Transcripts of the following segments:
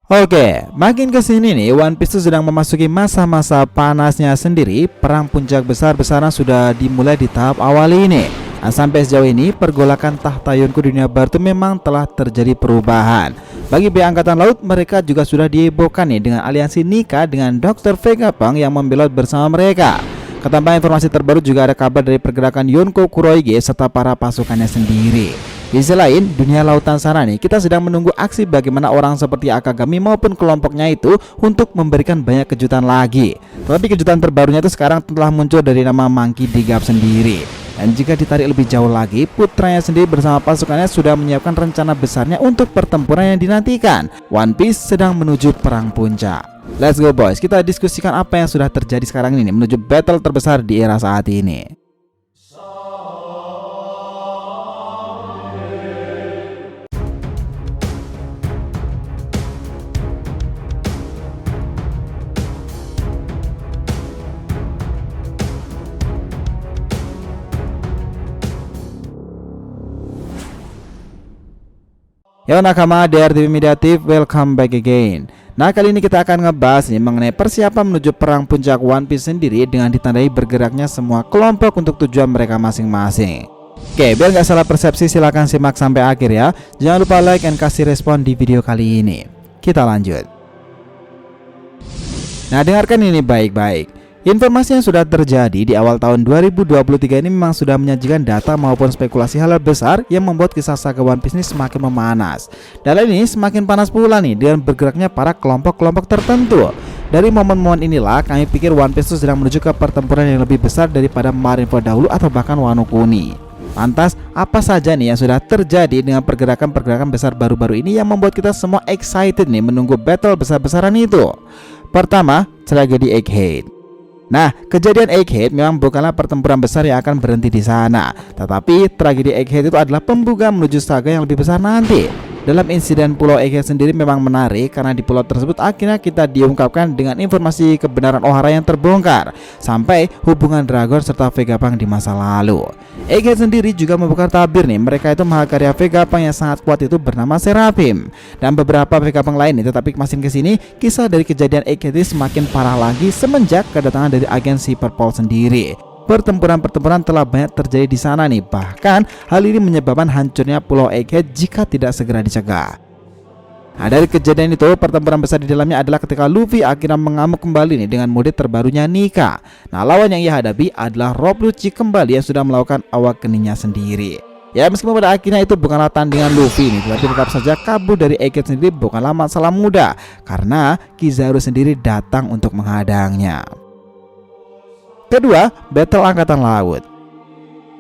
Oke, makin kesini nih One Piece tuh sedang memasuki masa-masa panasnya sendiri. Perang puncak besar-besaran sudah dimulai di tahap awal ini. Nah, sampai sejauh ini pergolakan tahta Yonko dunia baru itu memang telah terjadi perubahan. Bagi pihak angkatan laut, mereka juga sudah dihebohkan nih dengan aliansi Nika dengan Dr. Vegapunk yang membelot bersama mereka. Ketambahan informasi terbaru juga ada kabar dari pergerakan Yonko Kurohige serta para pasukannya sendiri. Di sisi lain, dunia lautan sana nih, kita sedang menunggu aksi bagaimana orang seperti Akagami maupun kelompoknya itu untuk memberikan banyak kejutan lagi. Tapi kejutan terbarunya itu sekarang telah muncul dari nama Monkey D. Garp sendiri. Dan jika ditarik lebih jauh lagi, putranya sendiri bersama pasukannya sudah menyiapkan rencana besarnya untuk pertempuran yang dinantikan. One Piece sedang menuju perang puncak. Let's go boys, kita diskusikan apa yang sudah terjadi sekarang ini menuju battle terbesar di era saat ini. Yo nakama, DRTV Mediatif, welcome back again. Nah, kali ini kita akan ngebahas nih mengenai persiapan menuju perang puncak One Piece sendiri dengan ditandai bergeraknya semua kelompok untuk tujuan mereka masing-masing. Oke, biar nggak salah persepsi silahkan simak sampai akhir ya. Jangan lupa like dan kasih respon di video kali ini. Kita lanjut. Nah, dengarkan ini baik-baik. Informasi yang sudah terjadi di awal tahun 2023 ini memang sudah menyajikan data maupun spekulasi hal besar yang membuat kisah saga One Piece ini semakin memanas. Dan ini semakin panas pula nih dengan bergeraknya para kelompok-kelompok tertentu. Dari momen-momen inilah kami pikir One Piece itu sedang menuju ke pertempuran yang lebih besar daripada Marineford dahulu atau bahkan Wano Kuni. Lantas, apa saja nih yang sudah terjadi dengan pergerakan-pergerakan besar baru-baru ini yang membuat kita semua excited nih menunggu battle besar-besaran itu? Pertama, tragedi Egghead. Nah, kejadian Egghead memang bukanlah pertempuran besar yang akan berhenti di sana, tetapi tragedi Egghead itu adalah pembuka menuju saga yang lebih besar nanti. Dalam insiden Pulau Egghead sendiri memang menarik karena di pulau tersebut akhirnya kita diungkapkan dengan informasi kebenaran Ohara yang terbongkar sampai hubungan Dragon serta Vegapunk di masa lalu. Egghead sendiri juga membuka tabir nih, mereka itu mahakarya Vegapunk yang sangat kuat itu bernama Seraphim dan beberapa Vegapunk lain. Tetapi makin kesini kisah dari kejadian Egghead ini semakin parah lagi semenjak kedatangan dari agen Superpole sendiri. Pertempuran telah banyak terjadi di sana nih. Bahkan hal ini menyebabkan hancurnya Pulau Egghead jika tidak segera dicegah. Nah, dari kejadian itu pertempuran besar di dalamnya adalah ketika Luffy akhirnya mengamuk kembali nih dengan mode terbarunya Nika. Nah, lawan yang ia hadapi adalah Rob Lucci kembali yang sudah melakukan awak keningnya sendiri. Ya, meskipun pada akhirnya itu bukanlah tandingan Luffy nih, tetapi tetap saja kabur dari Egghead sendiri bukanlah masalah mudah karena Kizaru sendiri datang untuk menghadangnya. Kedua, battle angkatan laut.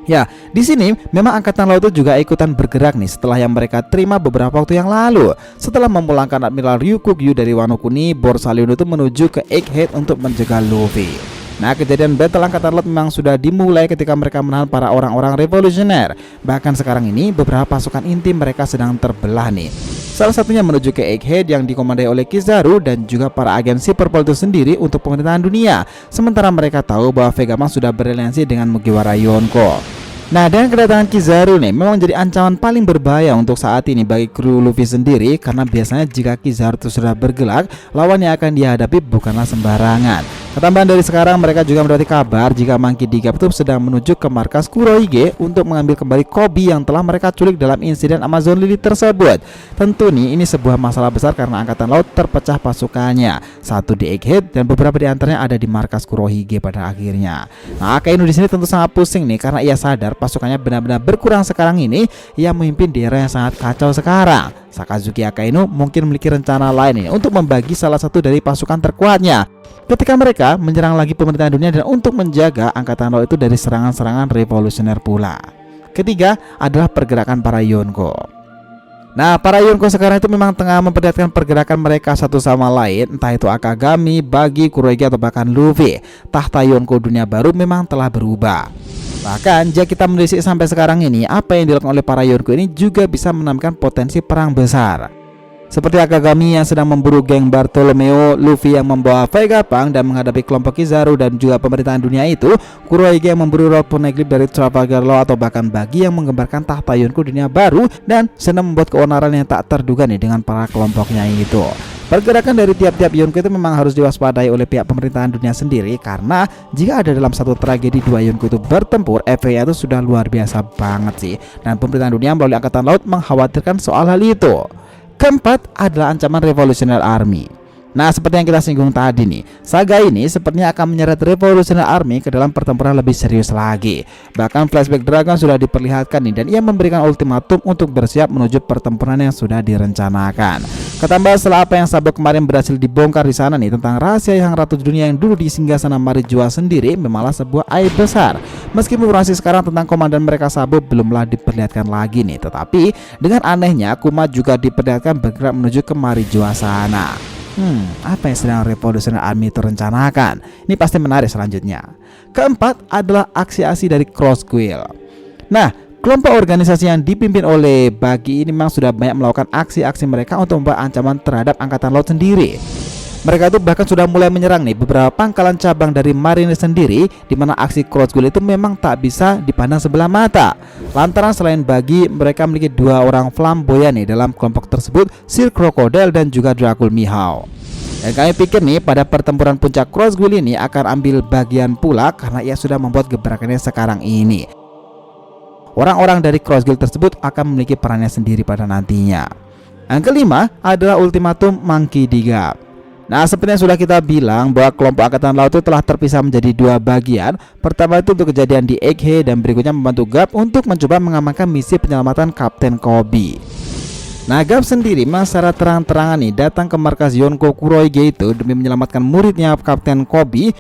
Ya, di sini memang angkatan laut itu juga ikutan bergerak nih setelah yang mereka terima beberapa waktu yang lalu. Setelah memulangkan Admiral Ryukugyu dari Wano Kuni, Borsalino itu menuju ke Egghead untuk menjegal Luffy. Nah, kejadian battle angkatan laut memang sudah dimulai ketika mereka menahan para orang-orang revolusioner. Bahkan sekarang ini beberapa pasukan inti mereka sedang terbelah nih. Salah satunya menuju ke Egghead yang dikomandai oleh Kizaru dan juga para agen Superpole itu sendiri untuk pemerintahan dunia. Sementara mereka tahu bahwa Vegapunk sudah beraliansi dengan Mugiwara Yonko. Nah, dengan kedatangan Kizaru nih memang jadi ancaman paling berbahaya untuk saat ini bagi kru Luffy sendiri, karena biasanya jika Kizaru itu sudah bergerak, lawan yang akan dihadapi bukanlah sembarangan. Ketambahan dari sekarang mereka juga mendapat kabar jika Monkey D. Garp sedang menuju ke markas Kurohige untuk mengambil kembali Koby yang telah mereka culik dalam insiden Amazon Lily tersebut. Tentu nih ini sebuah masalah besar karena angkatan laut terpecah pasukannya, satu di Egghead dan beberapa di antaranya ada di markas Kurohige pada akhirnya. Nah, Akainu di sini tentu sangat pusing nih karena ia sadar pasukannya benar-benar berkurang sekarang ini. Ia memimpin di era yang sangat kacau sekarang. Sakazuki Akainu mungkin memiliki rencana lain ini untuk membagi salah satu dari pasukan terkuatnya ketika mereka menyerang lagi pemerintahan dunia dan untuk menjaga angkatan laut itu dari serangan-serangan revolusioner pula. Ketiga adalah pergerakan para Yonko. Nah, para Yonko sekarang itu memang tengah memperlihatkan pergerakan mereka satu sama lain, entah itu Akagami, Buggy, Kurohige atau bahkan Luffy. Tahta Yonko dunia baru memang telah berubah. Bahkan jika kita menelisik sampai sekarang ini, apa yang dilakukan oleh para Yonko ini juga bisa menambahkan potensi perang besar. Seperti Akagami yang sedang memburu geng Bartolomeo, Luffy yang membawa Vegapunk dan menghadapi kelompok Kizaru dan juga pemerintahan dunia itu, Kurohige yang memburu Road Poneglyph dari Trafalgar Law atau bahkan Buggy yang menggambarkan tahta Yonko dunia baru dan sedang membuat keonaran yang tak terduga nih dengan para kelompoknya itu. Pergerakan dari tiap-tiap Yonko itu memang harus diwaspadai oleh pihak pemerintahan dunia sendiri, karena jika ada dalam satu tragedi dua Yonko itu bertempur, efeknya itu sudah luar biasa banget sih. Dan pemerintahan dunia melalui angkatan laut mengkhawatirkan soal hal itu. Keempat adalah ancaman Revolutionary Army. Nah, seperti yang kita singgung tadi nih, saga ini sepertinya akan menyeret Revolutionary Army ke dalam pertempuran lebih serius lagi. Bahkan flashback Dragon sudah diperlihatkan nih, dan ia memberikan ultimatum untuk bersiap menuju pertempuran yang sudah direncanakan. Ketambah setelah apa yang Sabo kemarin berhasil dibongkar di sana nih tentang rahasia yang Ratu Dunia yang dulu di singgasana Marijua sendiri, memanglah sebuah aib besar. Meskipun informasi sekarang tentang komandan mereka Sabo belumlah diperlihatkan lagi nih, tetapi dengan anehnya Kuma juga diperlihatkan bergerak menuju ke Marijua sana. Apa yang sedang Revolutionary Army itu rencanakan? Ini pasti menarik selanjutnya. Keempat adalah aksi-aksi dari Cross Guild. Nah, kelompok organisasi yang dipimpin oleh Buggy ini memang sudah banyak melakukan aksi-aksi mereka untuk membuat ancaman terhadap angkatan laut sendiri. Mereka itu bahkan sudah mulai menyerang nih beberapa pangkalan cabang dari Marine sendiri, di mana aksi Cross Guild itu memang tak bisa dipandang sebelah mata. Lantaran selain Buggy, mereka memiliki dua orang flamboyan nih dalam kelompok tersebut, Sir Crocodile dan juga Dracul Mihawk. Dan kami pikir nih pada pertempuran puncak Cross Guild ini akan ambil bagian pula, karena ia sudah membuat gebrakannya sekarang ini. Orang-orang dari Cross Guild tersebut akan memiliki perannya sendiri pada nantinya. Yang kelima adalah ultimatum Monkey D. Gap. Nah, seperti yang sudah kita bilang bahwa kelompok angkatan laut itu telah terpisah menjadi dua bagian. Pertama itu untuk kejadian di Egghead, dan berikutnya membantu Gap untuk mencoba mengamankan misi penyelamatan Kapten Koby. Nah, Gap sendiri memang secara terang-terangan nih datang ke markas Yonko Kuroige itu demi menyelamatkan muridnya Kapten Koby.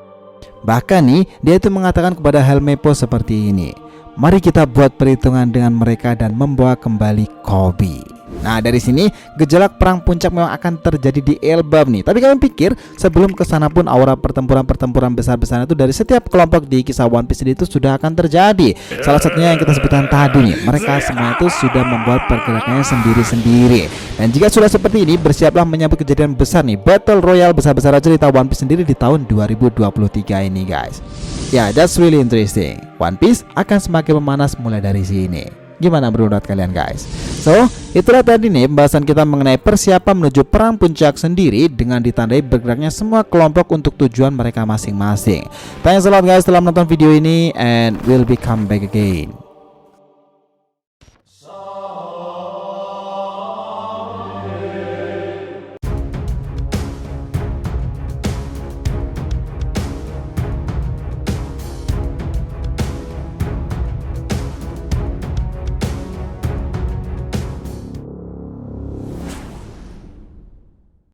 Bahkan nih dia itu mengatakan kepada Helmeppo seperti ini, "Mari kita buat perhitungan dengan mereka dan membawa kembali Koby." Nah, dari sini gejolak perang puncak memang akan terjadi di Elbap nih. Tapi kalian pikir sebelum kesana pun aura pertempuran besar-besaran itu dari setiap kelompok di kisah One Piece itu sudah akan terjadi. Salah satunya yang kita sebutkan tadi nih, mereka semua itu sudah membuat pergerakannya sendiri-sendiri. Dan jika sudah seperti ini, bersiaplah menyambut kejadian besar nih, Battle Royale besar-besaran cerita One Piece sendiri di tahun 2023 ini, guys. Ya, that's really interesting. One Piece akan semakin memanas mulai dari sini. Gimana menurut kalian, guys? So, itulah tadi nih pembahasan kita mengenai persiapan menuju perang puncak sendiri dengan ditandai bergeraknya semua kelompok untuk tujuan mereka masing-masing. Thanks a lot guys telah menonton video ini, and we'll be come back again.